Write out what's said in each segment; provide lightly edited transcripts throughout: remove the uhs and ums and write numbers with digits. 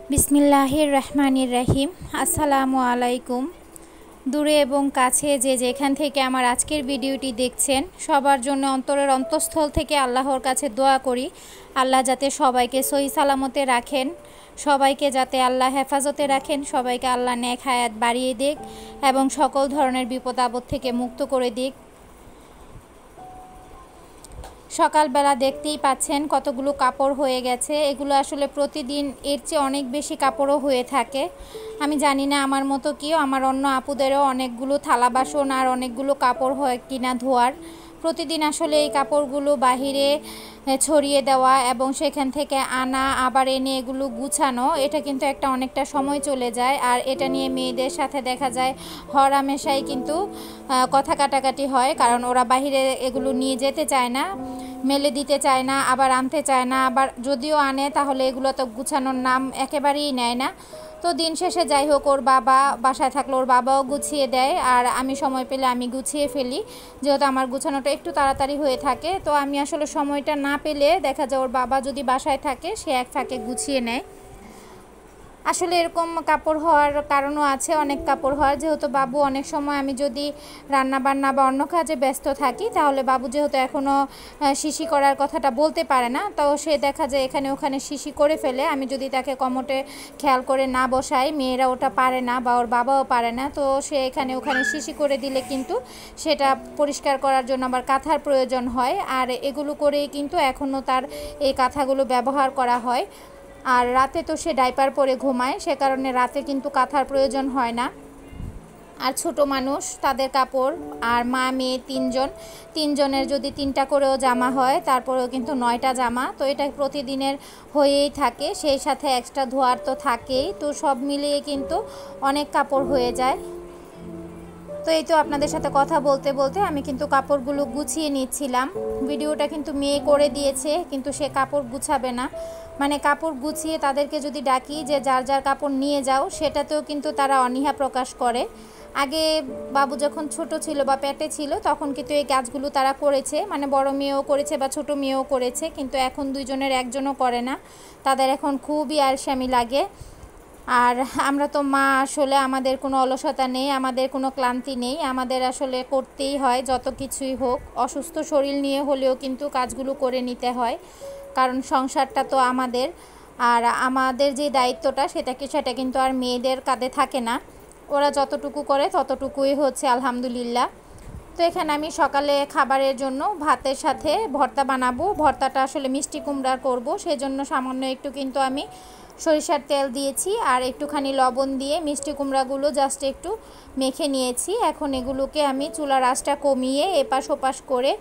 বিসমিল্লাহির রহমানির রহিম। আসসালামু আলাইকুম। দূরে এবং কাছে যে যেখান থেকে আমার আজকের ভিডিওটি দেখছেন, সবার জন্য অন্তরের অন্তঃস্থল থেকে আল্লাহর কাছে দোয়া করি আল্লাহ যাতে সবাইকে সহি সালামতে রাখেন, সবাইকে যাতে আল্লাহ হেফাজতে রাখেন, সবাইকে আল্লাহ নেক হায়াত বাড়িয়ে দিক এবং সকল ধরনের বিপদ আপদ থেকে মুক্ত করে দিক। সকালবেলা দেখতেই পাচ্ছেন কতগুলো কাপড় হয়ে গেছে। এগুলো আসলে প্রতিদিন এর চেয়ে অনেক বেশি কাপড়ও হয়ে থাকে। আমি জানি না আমার মতো কি আমার অন্য আপুদেরও অনেকগুলো থালা বাসন আর অনেকগুলো কাপড় হয় কিনা ধোয়ার। প্রতিদিন আসলে এই কাপড়গুলো বাহিরে ছড়িয়ে দেওয়া এবং সেখান থেকে আনা আবার এনে এগুলো গুছানো, এটা কিন্তু অনেকটা সময় চলে যায়। আর এটা নিয়ে মেয়েদের সাথে দেখা যায় হরহামেশাই কিন্তু কথা কাটাকাটি হয়, কারণ ওরা বাহিরে এগুলো নিয়ে যেতে চায় না, মেলে দিতে চায় না, আবার আনতে চায় না, আবার যদিও আনে তাহলে এগুলো তো গুছানোর নাম একেবারেই নেয় না। তো দিন শেষে যাই হোক, ওর বাবা বাসায় থাকলে ওর বাবাও গুছিয়ে দেয়, আর আমি সময় পেলে আমি গুছিয়ে ফেলি, যেহেতু আমার গুছানোটা একটু তাড়াতাড়ি হয়ে থাকে। তো আমি আসলে সময়টা না পেলে দেখা যায় ওর বাবা যদি বাসায় থাকে সে এক ফাঁকে গুছিয়ে নেয়। আসলে এরকম কাপড় হওয়ার কারণও আছে, অনেক কাপড় হয় যেহেতু বাবু অনেক সময় আমি যদি রান্না বান্না বা অন্য কাজে ব্যস্ত থাকি, তাহলে বাবু যেহেতু এখনও শিশি করার কথাটা বলতে পারে না, তো সে দেখা যায় এখানে ওখানে শিশি করে ফেলে। আমি যদি তাকে কমোটে খেয়াল করে না বসাই, মেয়েরা ওটা পারে না বা ওর বাবাও পারে না, তো সে এখানে ওখানে শিশি করে দিলে কিন্তু সেটা পরিষ্কার করার জন্য আবার কাঁথার প্রয়োজন হয়। আর এগুলো করেই কিন্তু এখনও তার এই কাঁথাগুলো ব্যবহার করা হয়। আর রাতে তো সে ডাইপার পরে ঘুমায়, সে কারণে রাতে কিন্তু কাঁথার প্রয়োজন হয় না। আর ছোট মানুষ তাদের কাপড়, আর মা মেয়ে তিনজনের যদি 3টা করেও জামা হয় তারপরেও কিন্তু 9টা জামা, তো এটা প্রতিদিনের হয়েই থাকে, সেই সাথে এক্সট্রা ধোয়ার তো থাকেই। তো সব মিলিয়ে কিন্তু অনেক কাপড় হয়ে যায়। তো এই তো আপনাদের সাথে কথা বলতে বলতে আমি কিন্তু কাপড়গুলো গুছিয়ে নিচ্ছিলাম। ভিডিওটা কিন্তু মেয়ে করে দিয়েছে, কিন্তু সে কাপড় গুছাবে না। মানে কাপড় গুছিয়ে তাদেরকে যদি ডাকি যে যার যার কাপড় নিয়ে যাও, সেটাতেও কিন্তু তারা অনীহা প্রকাশ করে। আগে বাবু যখন ছোট ছিল বা পেটে ছিল তখন কিন্তু এই কাজগুলো তারা করেছে, মানে বড় মেয়েও করেছে বা ছোট মেয়েও করেছে, কিন্তু এখন দুইজনের একজনও করে না। তাদের এখন খুবই আলসেমি লাগে। আর আমরা তো মা, আসলে আমাদের কোনো অলসতা নেই, আমাদের কোনো ক্লান্তি নেই, আমাদের আসলে করতেই হয় যত কিছুই হোক। অসুস্থ শরীর নিয়ে হলেও কিন্তু কাজগুলো করে নিতে হয়, কারণ সংসারটা তো আমাদের। আর আমাদের যে দায়িত্বটা সেটা কিন্তু আর মেয়েদের কাঁধে থাকে না। ওরা যতটুকু করে ততটুকুই হচ্ছে আলহামদুলিল্লাহ। তো এখানে আমি সকালে খাবারের জন্য ভাতের সাথে ভর্তা বানাবো। ভর্তাটা আসলে মিষ্টি কুমড়ার করব, সেজন্য সামান্য একটু কিন্তু আমি সরিষার তেল দিয়েছি আর একটুখানি লবণ দিয়ে মিষ্টি কুমড়াগুলো জাস্ট একটু মেখে নিয়েছি। এখন এগুলোকে আমি চুলার আঁচটা কমিয়ে এপাশ ওপাশ করে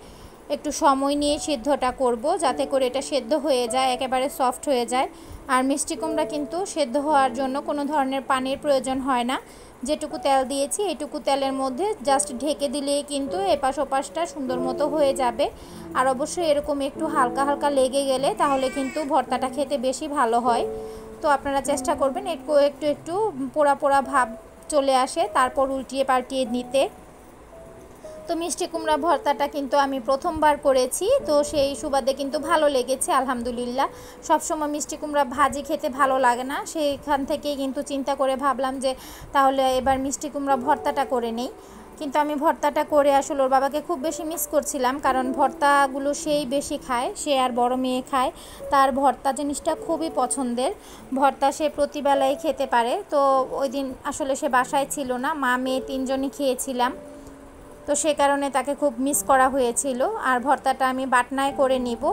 একটু সময় নিয়ে সিদ্ধটা করব, যাতে করে এটা সেদ্ধ হয়ে যায়, একেবারে সফট হয়ে যায়। আর মিষ্টি কুমড়া কিন্তু সেদ্ধ হওয়ার জন্য কোনো ধরনের পানির প্রয়োজন হয় না। যেটুকু তেল দিয়েছি এইটুকু তেলের মধ্যে জাস্ট ঢেকে দিলেই কিন্তু এপাশ ওপাশটা সুন্দর মতো হয়ে যাবে। আর অবশ্যই এরকম একটু হালকা হালকা লেগে গেলে তাহলে কিন্তু ভর্তাটা খেতে বেশি ভালো হয়। তো আপনারা চেষ্টা করবেন একটু একটু একটু পোড়া পোড়া ভাব চলে আসে তারপর উল্টিয়ে পাল্টিয়ে নিতে। তো মিষ্টি কুমড়া ভর্তাটা কিন্তু আমি প্রথমবার করেছি, তো সেই সুবাদে কিন্তু ভালো লেগেছে আলহামদুলিল্লাহ। সবসময় মিষ্টি কুমড়া ভাজি খেতে ভালো লাগে না, সেইখান থেকেই কিন্তু চিন্তা করে ভাবলাম যে তাহলে এবার মিষ্টি কুমড়া ভর্তাটা করে নেই। কিন্তু আমি ভর্তাটা করে আসলে ওর বাবাকে খুব বেশি মিস করছিলাম, কারণ ভর্তাগুলো সেই বেশি খায়, সে আর বড় মেয়ে খায়, তার ভর্তা জিনিসটা খুবই পছন্দের। ভর্তা সে প্রতিবেলাই খেতে পারে। তো ওই দিন আসলে সে বাসায় ছিল না, মা মেয়ে 3জনই খেয়েছিলাম, তো সে কারণে তাকে খুব মিস করা হয়েছিল। আর ভর্তাটা আমি বাটনায় করে নিব।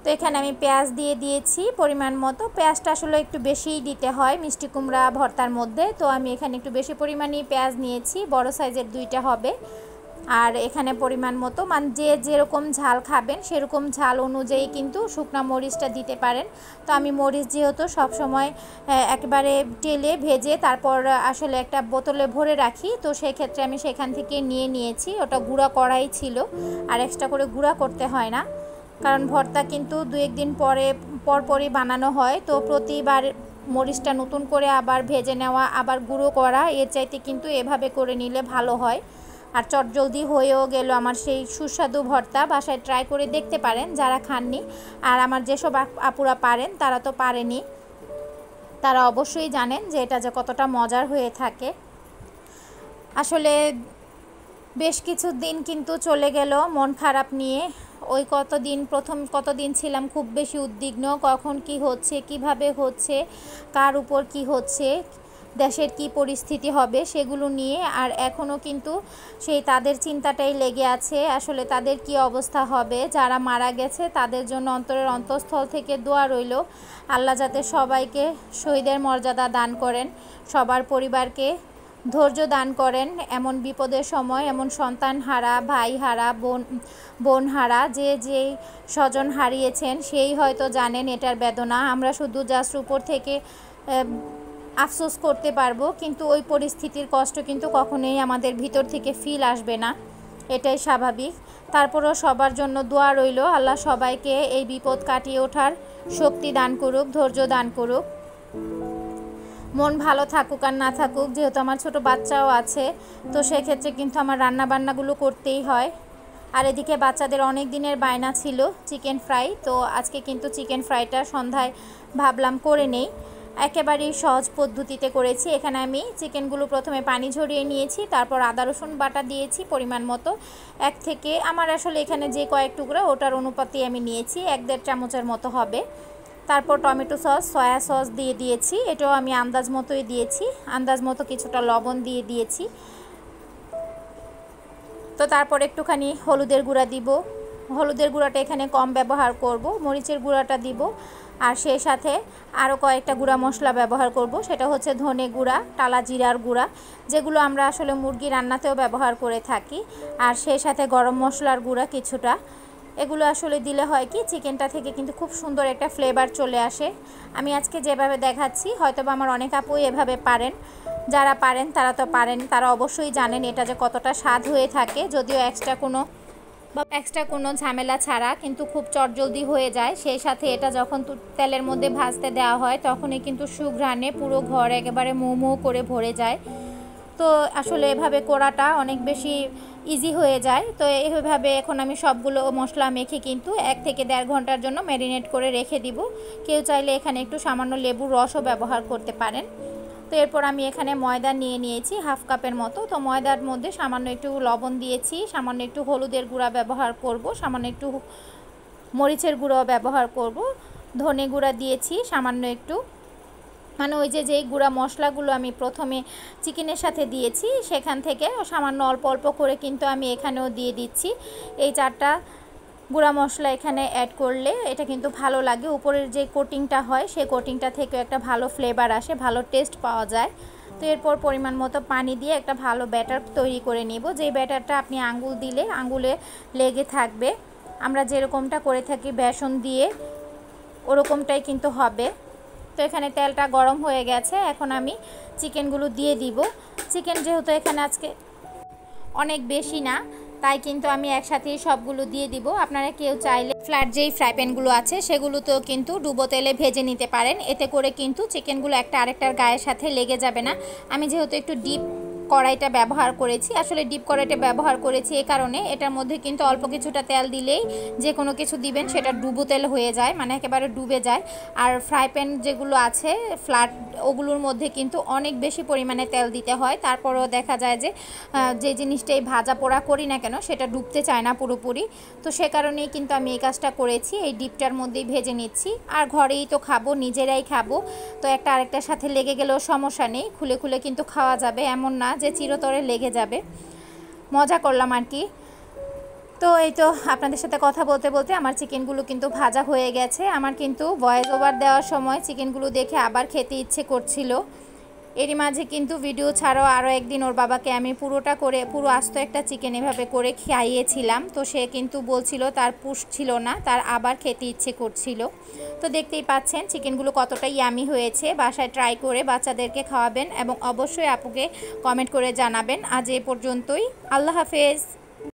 তো এখানে আমি পেঁয়াজ দিয়ে দিয়েছি পরিমাণ মতো। পেঁয়াজটা আসলে একটু বেশিই দিতে হয় মিষ্টি কুমড়া ভর্তার মধ্যে, তো আমি এখানে একটু বেশি পরিমাণেই পেঁয়াজ নিয়েছি, বড় সাইজের 2টা হবে। আর এখানে পরিমাণ মতো মানে যে যেরকম ঝাল খাবেন সেরকম ঝাল অনুযায়ী কিন্তু শুকনো মরিচটা দিতে পারেন। তো আমি মরিচ যেহেতু সবসময় একেবারে তেলে ভেজে তারপর আসলে একটা বোতলে ভরে রাখি, তো সেক্ষেত্রে আমি সেখান থেকে নিয়েছি। ওটা গুঁড়া করাই ছিল, আর এক্সট্রা করে গুঁড়া করতে হয় না, কারণ ভর্তা কিন্তু 2-1 দিন পরপরই বানানো হয়। তো প্রতিবার মরিচটা নতুন করে আবার ভেজে নেওয়া আবার গুঁড়ো করা, এর চাইতে কিন্তু এভাবে করে নিলে ভালো হয়। আর চটজলদি হয়েও গেল আমার সেই সুস্বাদু ভর্তা। বাসায় ট্রাই করে দেখতে পারেন যারা খাননি, আর আমার যেসব আপুরা পারেন তারা তো পারেনি। তারা অবশ্যই জানেন যে এটা যে কতটা মজার হয়ে থাকে। আসলে বেশ কিছু দিন কিন্তু চলে গেল মন খারাপ নিয়ে। ওই প্রথম কতদিন ছিলাম খুব বেশি উদ্বিগ্ন, কখন কি হচ্ছে, কিভাবে হচ্ছে, কার উপর কি হচ্ছে, দেশের কি পরিস্থিতি হবে সেগুলো নিয়ে। আর এখনও কিন্তু সেই তাদের চিন্তাটাই লেগে আছে, আসলে তাদের কি অবস্থা হবে। যারা মারা গেছে তাদের জন্য অন্তরের অন্তঃস্থল থেকে দোয়া রইল, আল্লাহ যাতে সবাইকে শহীদের মর্যাদা দান করেন, সবার পরিবারকে ধৈর্য দান করেন। এমন বিপদের সময় এমন সন্তান হারা, ভাই হারা, বোন হারা, যে স্বজন হারিয়েছেন সেই হয়তো জানেন এটার বেদনা। আমরা শুধু জাস্ট উপর থেকে আফসোস করতে পারবো, কিন্তু ওই পরিস্থিতির কষ্ট কিন্তু কখনোই আমাদের ভিতর থেকে ফিল আসবে না, এটাই স্বাভাবিক। তারপরও সবার জন্য দোয়া রইল, আল্লাহ সবাইকে এই বিপদ কাটিয়ে ওঠার শক্তি দান করুক, ধৈর্য দান করুক। মন ভালো থাকুক আর না থাকুক, যেহেতু আমার ছোট বাচ্চাও আছে, তো সেক্ষেত্রে কিন্তু আমার রান্নাবান্নাগুলো করতেই হয়। আর এদিকে বাচ্চাদের অনেক দিনের বায়না ছিল চিকেন ফ্রাই, তো আজকে কিন্তু চিকেন ফ্রাইটা সন্ধ্যায় ভাবলাম করে নেই। একেবারেই সহজ পদ্ধতিতে করেছি। এখানে আমি চিকেনগুলো প্রথমে পানি ঝরিয়ে নিয়েছি, তারপর আদা রসুন বাটা দিয়েছি পরিমাণ মতো। আমার আসলে এখানে যে কয়েক টুকরা ওটার অনুপাতে আমি নিয়েছি, 1-1.5 চামচের মতো হবে। তারপর টমেটো সস, সয়া সস দিয়ে দিয়েছি, এটাও আমি আন্দাজ মতোই দিয়েছি, আন্দাজ মতো কিছুটা লবণ দিয়ে দিয়েছি। তো তারপর একটুখানি হলুদের গুঁড়া দিব, হলুদের গুঁড়াটা এখানে কম ব্যবহার করব, মরিচের গুঁড়াটা দিব, আর সেই সাথে আরও কয়েকটা গুঁড়া মশলা ব্যবহার করব, সেটা হচ্ছে ধনে গুঁড়া, টালা জিরার গুঁড়া, যেগুলো আমরা আসলে মুরগি রান্নাতেও ব্যবহার করে থাকি, আর সেই সাথে গরম মশলার গুঁড়া কিছুটা। এগুলো আসলে দিলে হয় কি চিকেনটা থেকে কিন্তু খুব সুন্দর একটা ফ্লেভার চলে আসে। আমি আজকে যেভাবে দেখাচ্ছি হয়তোবা আমার অনেক আপুই এভাবে পারেন, যারা পারেন তারা তো পারেন, তারা অবশ্যই জানেন এটা যে কতটা স্বাদ হয়ে থাকে, যদিও এক্সট্রা কোনো ঝামেলা ছাড়া কিন্তু খুব চটজলদি হয়ে যায়। সেই সাথে এটা যখন তেলের মধ্যে ভাজতে দেওয়া হয় তখনই কিন্তু সুঘ্রাণে পুরো ঘর একেবারে মৌ মৌ করে ভরে যায়। তো আসলে এভাবে করাটা অনেক বেশি ইজি হয়ে যায়। তো এইভাবে এখন আমি সবগুলো মশলা মেখে কিন্তু 1 থেকে 1.5 ঘন্টার জন্য ম্যারিনেট করে রেখে দিব। কেউ চাইলে এখানে একটু সামান্য লেবুর রসও ব্যবহার করতে পারেন। তো এরপর আমি এখানে ময়দা নিয়ে নিয়েছি 1/2 কাপের মতো। তো ময়দার মধ্যে সামান্য একটু লবণ দিয়েছি, সামান্য একটু হলুদের গুঁড়া ব্যবহার করব, সামান্য একটু মরিচের গুঁড়াও ব্যবহার করব, ধনে গুঁড়া দিয়েছি সামান্য একটু, মানে ওই যেই গুঁড়া মশলাগুলো আমি প্রথমে চিকেনের সাথে দিয়েছি সেখান থেকে সামান্য অল্প অল্প করে কিন্তু আমি এখানেও দিয়ে দিচ্ছি। এই 4টা গুঁড়া মশলা এখানে অ্যাড করলে এটা কিন্তু ভালো লাগে, উপরের যে কোটিংটা হয় সেই কোটিংটা থেকে একটা ভালো ফ্লেভার আসে, ভালো টেস্ট পাওয়া যায়। তো এরপর পরিমাণ মতো পানি দিয়ে একটা ভালো ব্যাটার তৈরি করে নিব, যেই ব্যাটারটা আপনি আঙ্গুল দিলে আঙ্গুলে লেগে থাকবে। আমরা যেরকমটা করে থাকি বেসন দিয়ে ওরকমটাই কিন্তু হবে। তো এখানে তেলটা গরম হয়ে গেছে, এখন আমি চিকেনগুলো দিয়ে দিব। চিকেন যেহেতু এখানে আজকে অনেক বেশি না, তাই কিন্তু আমি একসাথেই সবগুলো দিয়ে দিব। আপনারা কেউ চাইলে ফ্ল্যাট যেই ফ্রাই প্যানগুলো আছে সেগুলোতেও কিন্তু ডুবো তেলে ভেজে নিতে পারেন, এতে করে কিন্তু চিকেনগুলো একটা আরেকটার গায়ের সাথে লেগে যাবে না। আমি যেহেতু একটু ডিপ কড়াইটা ব্যবহার করেছি, আসলে ডিপ কড়াইটা ব্যবহার করেছি এই কারণে এটার মধ্যে কিন্তু অল্প কিছুটা তেল দিলেই যে কোনো কিছু দিবেন সেটা ডুবো তেল হয়ে যায়, মানে একেবারে ডুবে যায়। আর ফ্রাই প্যান যেগুলো আছে ফ্ল্যাট, ওগুলোর মধ্যে কিন্তু অনেক বেশি পরিমাণে তেল দিতে হয়, তারপরেও দেখা যায় যে জিনিসটাই ভাজা পোড়া করি না কেন সেটা ডুবতে চায় না পুরোপুরি। তো সে কারণেই কিন্তু আমি এই কাজটা করেছি, এই ডিপটার মধ্যেই ভেজে নিচ্ছি। আর ঘরেই তো খাবো, নিজেরাই খাবো, তো একটা আরেকটার সাথে লেগে গেলেও সমস্যা নেই, খুলে খুলে কিন্তু খাওয়া যাবে, এমন না যে চিরতরে লেগে যাবে। মজা করলাম আর কি। তো এই তো আপনাদের সাথে কথা বলতে বলতে আমার চিকেনগুলো কিন্তু ভাজা হয়ে গেছে। আমার কিন্তু ভয়েস ওভার দেওয়ার সময় চিকেনগুলো দেখে আবার খেতে ইচ্ছে করছিল। এরই মাঝে কিন্তু ভিডিও ছাড়াও আরও একদিন ওর বাবাকে আমি পুরো আস্ত একটা চিকেন এভাবে করে খাইয়েছিলাম। তো সে কিন্তু বলছিল তার পুষ্ট ছিল না, তার আবার খেতে ইচ্ছে করছিল। তো দেখতেই পাচ্ছেন চিকেনগুলো কতটা ইয়ামি হয়েছে। বাসায় ট্রাই করে বাচ্চাদেরকে খাওয়াবেন এবং অবশ্যই আপুকে কমেন্ট করে জানাবেন। আজ এ পর্যন্তই, আল্লাহ হাফেজ।